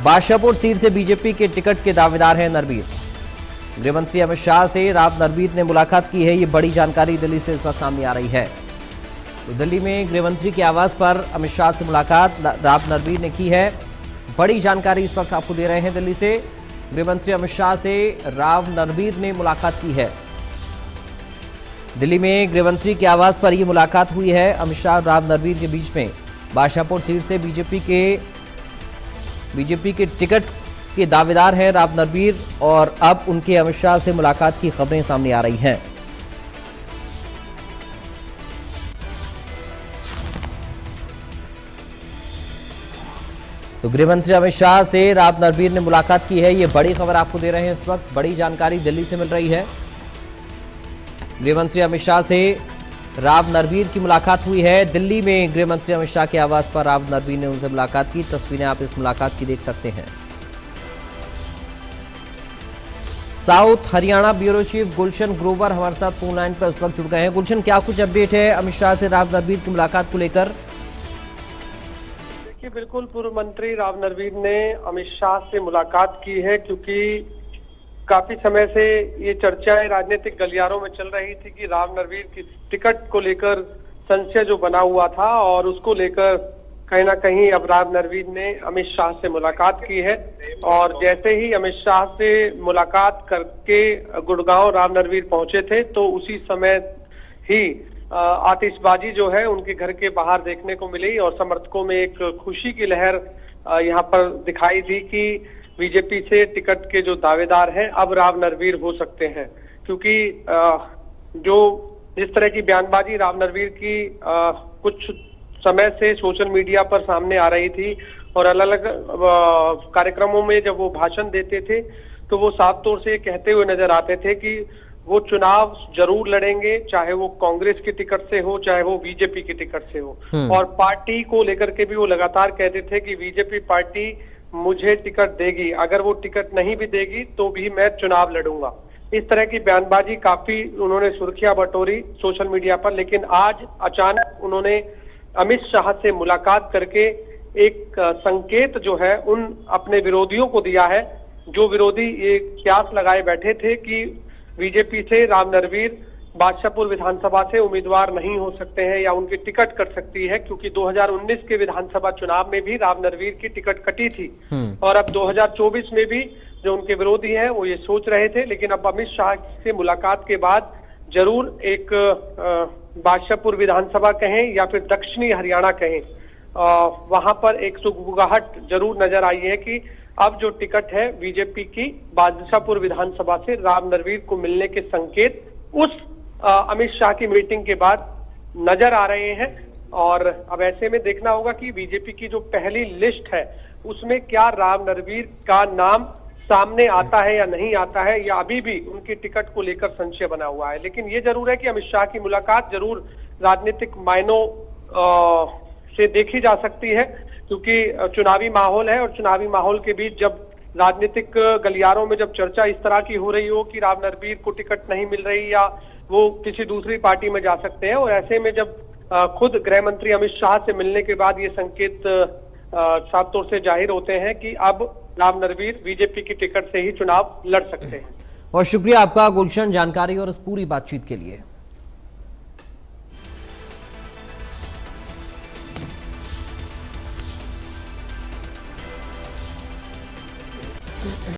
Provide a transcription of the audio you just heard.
Badshahpur seat से BJP के ticket के दावेदार हैं नरवीर। गृहमंत्री अमित शाह से राव नरवीर ने मुलाकात की है। ये बड़ी जानकारी दिल्ली से इस वक्त सामने आ रही है। तो दिल्ली में गृहमंत्री के आवास पर अमित शाह से मुलाकात राव नरवीर ने की है। बड़ी जानकारी इस वक्त आपको दे रहे हैं दिल्ली से। गृहमंत्री अमित शाह से राव नरवीर ने मुलाकात की है। दिल्ली में गृहमंत्री के आवास पर यह मुलाकात हुई है अमित शाह और राव नरवीर के बीच में। बादशाहपुर सीट से बीजेपी के टिकट के दावेदार हैं राव नरवीर और अब उनके अमित शाह से मुलाकात की खबरें सामने आ रही हैं। तो गृहमंत्री अमित शाह से राव नरवीर ने मुलाकात की है। ये बड़ी खबर आपको दे रहे हैं इस वक्त। बड़ी जानकारी दिल्ली से मिल रही है। गृहमंत्री अमित शाह से राव नरवीर की मुलाकात हुई है। दिल्ली में गृहमंत्री अमित शाह के आवास पर राव नरवीर ने उनसे मुलाकात की। तस्वीरें आप इस मुलाकात की देख सकते हैं। South Haryana bureau chief Gulshan Grover हमारे साथ फोन लाइन पर इस वक्त जुड़ गए हैं। गुलशन, क्या कुछ अपडेट है अमित शाह से राव नरवीर की मुलाकात को लेकर? देखिए, बिल्कुल पूर्व मंत्री राव नरवीर ने अमित शाह से मुलाकात की है, क्योंकि काफी समय से ये चर्चाएं राजनीतिक गलियारों में चल रही थी कि राव नरवीर की टिकट को लेकर संशय जो बना हुआ था और उसको लेकर कहीं ना कहीं अब राव नरवीर ने अमित शाह से मुलाकात की है। और जैसे ही अमित शाह से मुलाकात करके गुड़गांव राव नरवीर पहुंचे थे तो उसी समय ही आतिशबाजी जो है उनके घर के बाहर देखने को मिली और समर्थकों में एक खुशी की लहर यहाँ पर दिखाई दी कि बीजेपी से टिकट के जो दावेदार हैं अब राव नरवीर हो सकते हैं। क्योंकि जो जिस तरह की बयानबाजी राव नरवीर की कुछ समय से सोशल मीडिया पर सामने आ रही थी और अलग अलग कार्यक्रमों में जब वो भाषण देते थे तो वो साफ तौर से कहते हुए नजर आते थे कि वो चुनाव जरूर लड़ेंगे, चाहे वो कांग्रेस की टिकट से हो चाहे वो बीजेपी की टिकट से हो। और पार्टी को लेकर के भी वो लगातार कहते थे कि बीजेपी पार्टी मुझे टिकट देगी, अगर वो टिकट नहीं भी देगी तो भी मैं चुनाव लड़ूंगा। इस तरह की बयानबाजी काफी उन्होंने सुर्खियां बटोरी सोशल मीडिया पर। लेकिन आज अचानक उन्होंने अमित शाह से मुलाकात करके एक संकेत जो है उन अपने विरोधियों को दिया है, जो विरोधी ये क्यास लगाए बैठे थे कि बीजेपी से राव नरवीर बादशाहपुर विधानसभा से उम्मीदवार नहीं हो सकते हैं या उनकी टिकट कट सकती है, क्योंकि 2019 के विधानसभा चुनाव में भी राव नरवीर की टिकट कटी थी और अब 2024 में भी जो उनके विरोधी हैं वो ये सोच रहे थे। लेकिन अब अमित शाह से मुलाकात के बाद जरूर एक बादशाहपुर विधानसभा कहें या फिर दक्षिणी हरियाणा कहें, वहां पर एक सुगबुगाहट जरूर नजर आई है कि अब जो टिकट है बीजेपी की बादशाहपुर विधानसभा से राव नरवीर को मिलने के संकेत उस अमित शाह की मीटिंग के बाद नजर आ रहे हैं। और अब ऐसे में देखना होगा कि बीजेपी की जो पहली लिस्ट है उसमें क्या राव नरवीर का नाम सामने आता है या नहीं आता है, या अभी भी उनकी टिकट को लेकर संशय बना हुआ है। लेकिन ये जरूर है कि अमित शाह की मुलाकात जरूर राजनीतिक मायनों से देखी जा सकती है, क्योंकि चुनावी माहौल है और चुनावी माहौल के बीच जब राजनीतिक गलियारों में जब चर्चा इस तरह की हो रही हो कि राव नरवीर को टिकट नहीं मिल रही या वो किसी दूसरी पार्टी में जा सकते हैं, और ऐसे में जब खुद गृह मंत्री अमित शाह से मिलने के बाद ये संकेत साफ तौर से जाहिर होते हैं कि अब राव नरवीर बीजेपी की टिकट से ही चुनाव लड़ सकते हैं। और शुक्रिया आपका गुलशन, जानकारी और इस पूरी बातचीत के लिए।